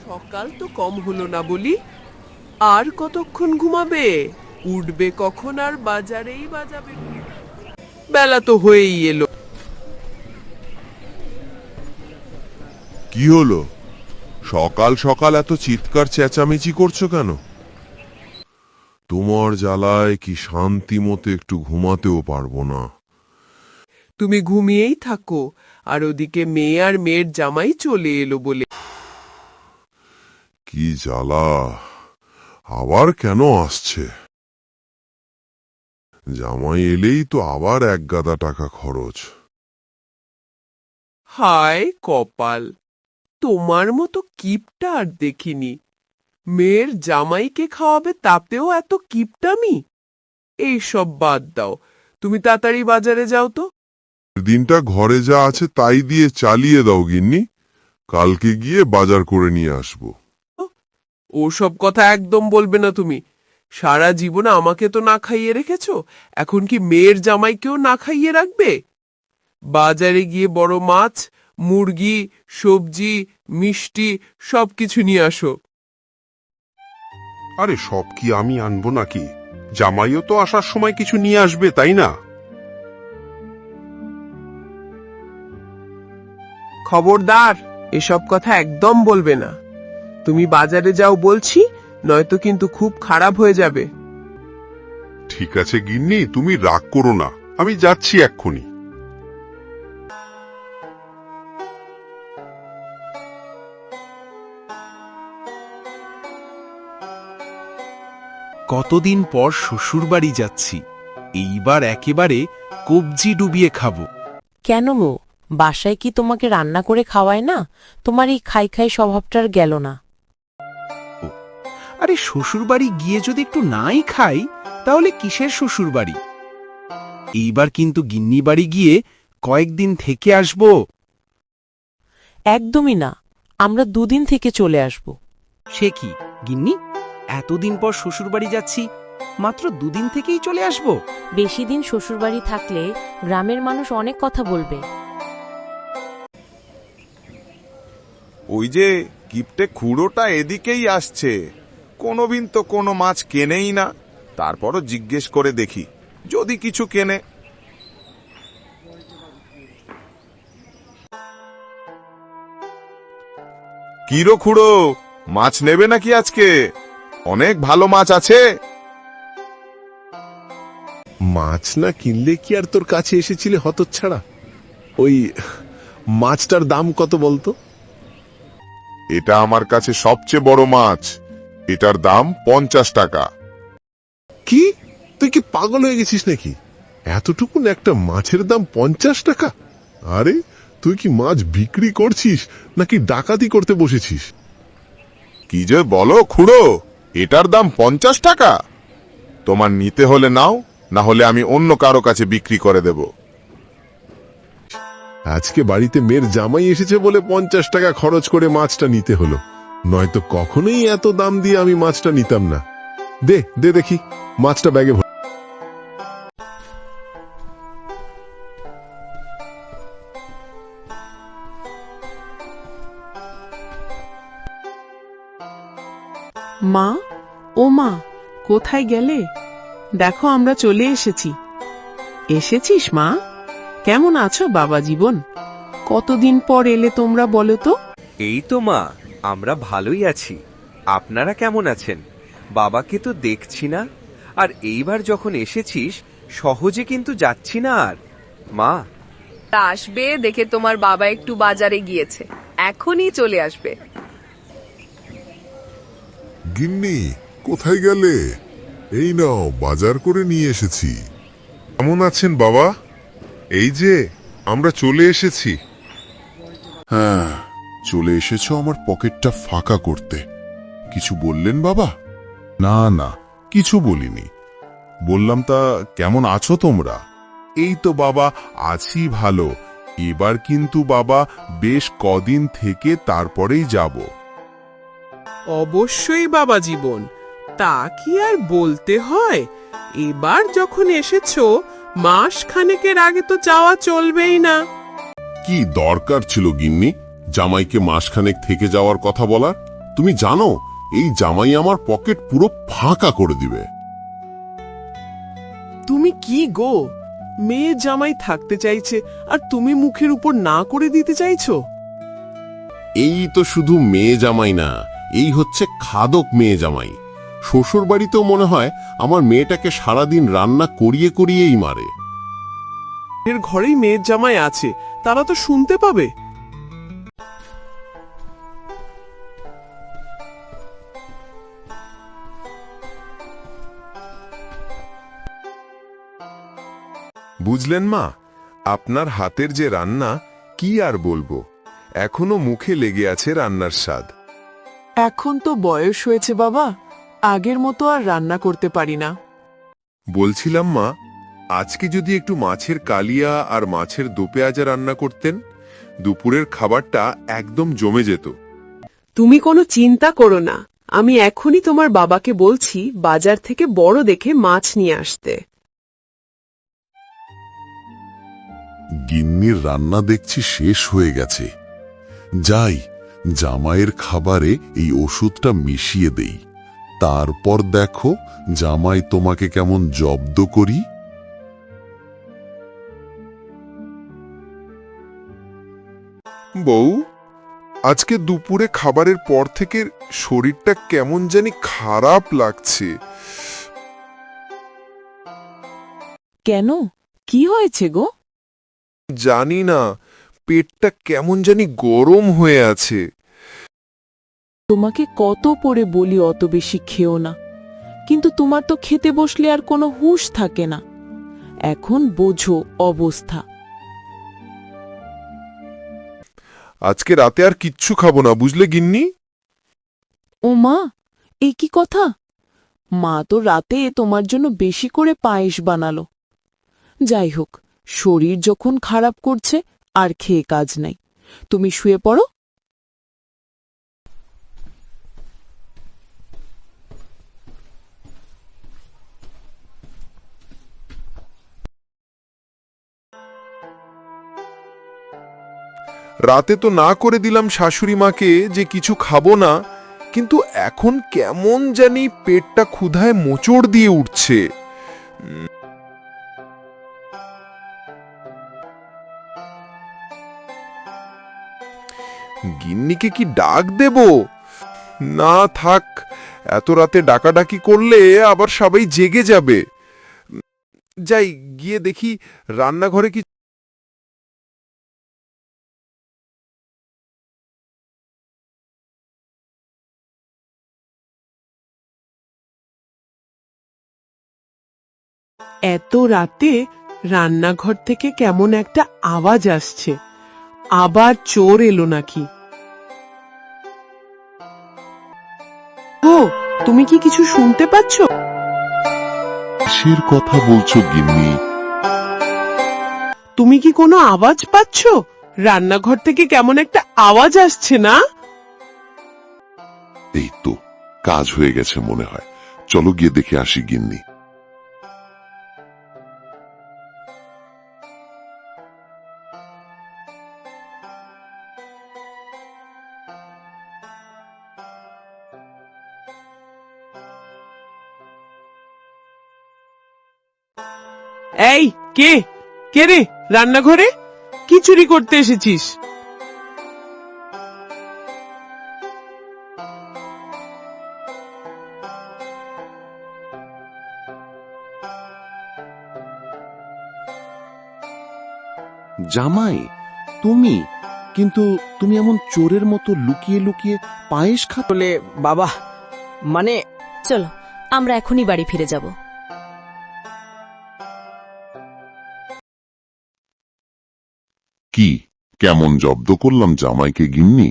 সকাল তো কম হলো না বলি, আর কতক্ষণ ঘুমাবে? উঠবে কখন আর বাজারেই বাজাবে? বেলা তো হয়েই এলো। কি হলো? সকাল সকাল এত চিৎকার চেঁচামেচি করছো কেন? তোমার জ্বালায় কি শান্তি মতো একটু ঘুমাতেও পারবো না। তুমি ঘুমিয়েই থাকো, আর ওদিকে মেয়ে আর মেয়ের জামাই চলে এলো বলে। কি জ্বালা! আবার কেন আসছে? জামাই এলেই তো আবার এক গাদা টাকা খরচ। হায় কপাল, তোমার মতো কিপটা আর দেখিনি। মেয়ের জামাইকে খাওয়াবে, তাতেও এত কিপটামি? এইসব বাদ দাও, তুমি তাড়াতাড়ি বাজারে যাও তো। দিনটা ঘরে যা আছে তাই দিয়ে চালিয়ে দাও গিন্নি, কালকে গিয়ে বাজার করে নিয়ে আসবো। ওসব কথা একদম বলবে না তুমি। সারা জীবনে আমাকে তো না খাইয়ে রেখেছো, এখন কি মেয়ের জামাইকেও না খাইয়ে রাখবে? বাজারে গিয়ে বড় মাছ, মুরগি, সবজি, মিষ্টি সবকিছু নিয়ে আসো। আরে সব কি আমি আনবো নাকি? জামাইও তো আসার সময় কিছু নিয়ে আসবে, তাই না? খবরদার, এসব কথা একদম বলবে না। তুমি বাজারে যাও বলছি, নয়তো কিন্তু খুব খারাপ হয়ে যাবে। ঠিক আছে গিন্নি, তুমি রাগ করো না, আমি যাচ্ছি এক্ষুনি। কতদিন পর শ্বশুর বাড়ি যাচ্ছি, এইবার একেবারে কবজি ডুবিয়ে খাবো। কেন গো, বাসায় কি তোমাকে রান্না করে খাওয়ায় না? তোমার এই খাই খাই স্বভাবটার গেল না? আরে শ্বশুর বাড়ি গিয়ে যদি একটু নাই খাই, তাহলে কিসের শ্বশুর বাড়ি? এইবার কিন্তু গিন্নি বাড়ি গিয়ে কয়েকদিন থেকে আসবো। একদমই না, আমরা দুদিন থেকে চলে আসব। সে কি গিন্নি, এতদিন পর শ্বশুর বাড়ি যাচ্ছি, মাত্র দুদিন থেকেই চলে আসবো? বেশি দিন শ্বশুরবাড়ি থাকলে গ্রামের মানুষ অনেক কথা বলবে। ওই যে কিপটে খুড়োটা এদিকেই আসছে, কোনোদিন তো কোনো মাছ কেনেই না। তারপরও জিজ্ঞেস করে দেখি যদি কিছু কেনে। কিরো খুড়ো, মাছ নেবে নাকি আজকে? অনেক ভালো মাছ আছে। মাছ না কিনলে কি আর তোর কাছে এসেছিলে হতচ্ছাড়া? ওই মাছটার দাম কত বলতো? এটা আমার কাছে সবচেয়ে বড় মাছ, এটার দাম 50 টাকা। কি, তুই কি পাগল হয়ে গেছিস নাকি? এতটুকুন একটা মাছের দাম 50 টাকা? আরে তুই কি মাছ বিক্রি করছিস নাকি ডাকাতি করতে বসেছিস? কি যে বলো খুড়ো, এটার দাম 50 টাকা? তোমার নিতে হলে নাও, না হলে আমি অন্য কারো কাছে বিক্রি করে দেব। আজকে বাড়িতে মেয়ের জামাই এসেছে বলে 50 টাকা খরচ করে মাছটা নিতে হলো, নয়তো কখনোই এত দাম দিয়ে আমি মাছটা নিতাম না। দে দে দেখি মাছটা ব্যাগে ভর। মা, ও মা, কোথায় গেলে? দেখো আমরা চলে এসেছি। এসেছিস মা? কেমন আছো বাবা জীবন? কতদিন পর এলে তোমরা, বলো তো? এই তো মা, আমরা ভালোই আছি। আপনারা কেমন আছেন? বাবাকে তো দেখছি না, আর এইবার যখন এসেছিস সহজে কিন্তু যাচ্ছি না আর। মা আসবে দেখে তোমার বাবা একটু বাজারে গিয়েছে, এখনই চলে আসবে। গিন্নি, কোথায় গেলে? এই নাও, বাজার করে নিয়ে এসেছি। কেমন আছেন বাবা? এই যে আমরা চলে এসেছি। হ্যাঁ, চলে এসেছো আমার পকেটটা ফাঁকা করতে। কিছু বললেন বাবা? না না, কিছু বলিনি। বললাম তা কেমন আছো তোমরা? এই তো বাবা, আছি ভালো। এবার কিন্তু বাবা বেশ কদিন থেকে তারপরেই যাব। অবশ্যই বাবা জীবন, তা কি আর বলতে হয়? এবার যখন এসেছো, মাস খানেকের আগে তো যাওয়া চলবেই না। কি দরকার ছিল গিন্নি জামাইকে মাসখানেক থেকে যাওয়ার কথা বলার? তুমি জানো এই জামাই আমার পকেট পুরো ফাঁকা করে দিবে। তুমি কি গো, মেয়ে জামাই থাকতে চাইছে আর তুমি মুখের উপর না করে দিতে চাইছো? এই তো শুধু মেয়ে জামাই না, এই হচ্ছে খাদক মেয়ে জামাই। শ্বশুর বাড়িতেও মনে হয় আমার মেয়েটাকে সারাদিন রান্না করিয়ে করিয়েই মারে। এর ঘরেই মেয়ের জামাই আছে, তারা তো শুনতে পাবে। বুঝলেন মা, আপনার হাতের যে রান্না কি আর বলবো, এখনো মুখে লেগে আছে রান্নার স্বাদ। এখন তো বয়স হয়েছে বাবা, আগের মতো আর রান্না করতে পারি না। বলছিলাম মা, আজকে যদি একটু মাছের কালিয়া আর মাছের দো পেঁয়াজা রান্না করতেন, দুপুরের খাবারটা একদম জমে যেত। তুমি কোনো চিন্তা করো না, আমি এখনই তোমার বাবাকে বলছি বাজার থেকে বড় দেখে মাছ নিয়ে আসতে। গিন্নির রান্না দেখছি শেষ হয়ে গেছে। যাই, জামাইয়ের খাবারে এই ওষুধটা মিশিয়ে দেই, তারপর দেখো জামাই তোমাকে কেমন জব্দ করি। বউ, আজকে দুপুরে খাবারের পর থেকে শরীরটা কেমন জানি খারাপ লাগছে। কেন, কি হয়েছে গো? জানি না, পেটটা কেমন জানি গরম হয়ে আছে। তোমাকে কত পরে বলি অত বেশি খেও না, কিন্তু তোমার তো খেতে বসলে আর কোনো হুঁশ থাকে না। এখন বোঝো অবস্থা। আজকে রাতে আর কিচ্ছু খাবো না, বুঝলে গিন্নি? ও মা, এ কি কথা! মা তো রাতে তোমার জন্য বেশি করে পায়েস বানালো। যাই হোক, শরীর যখন খারাপ করছে আর খেয়ে কাজ নাই, তুমি শুয়ে পড়ো। রাতে তো না করে দিলাম শাশুড়ি মাকে যে কিছু খাবো না, কিন্তু এখন কেমন জানি পেটটা ক্ষুধায় মোচড় দিয়ে উঠছে। গিন্নিকে কি ডাক দেব? না থাক, এত রাতে ডাকাডাকি করলে আবার সবাই জেগে যাবে। যাই, গিয়ে দেখি রান্নাঘরে কি। এত রাতে রান্নাঘর থেকে কেমন একটা আওয়াজ আসছে, আবার চোর এলো নাকি? ও, তুমি কি কিছু শুনতে পাচ্ছ? কিসের কথা বলছো গিন্নি? তুমি কি কোনো আওয়াজ পাচ্ছ? রান্নাঘর থেকে কেমন একটা আওয়াজ আসছে না? এই তো কাজ হয়ে গেছে মনে হয়, চলো গিয়ে দেখে আসি গিন্নি। এই, কে কে রে রান্নাঘরে? কি চুরি করতে এসেছিস? জামাই, তুমি কিন্তু তুমি এমন চোরের মতো লুকিয়ে লুকিয়ে পায়েস খাতলে বাবা, মানে চলো আমরা এখনই বাড়ি ফিরে যাব। কি কেমন জব্দ করলাম জামাইকে গিন্নি?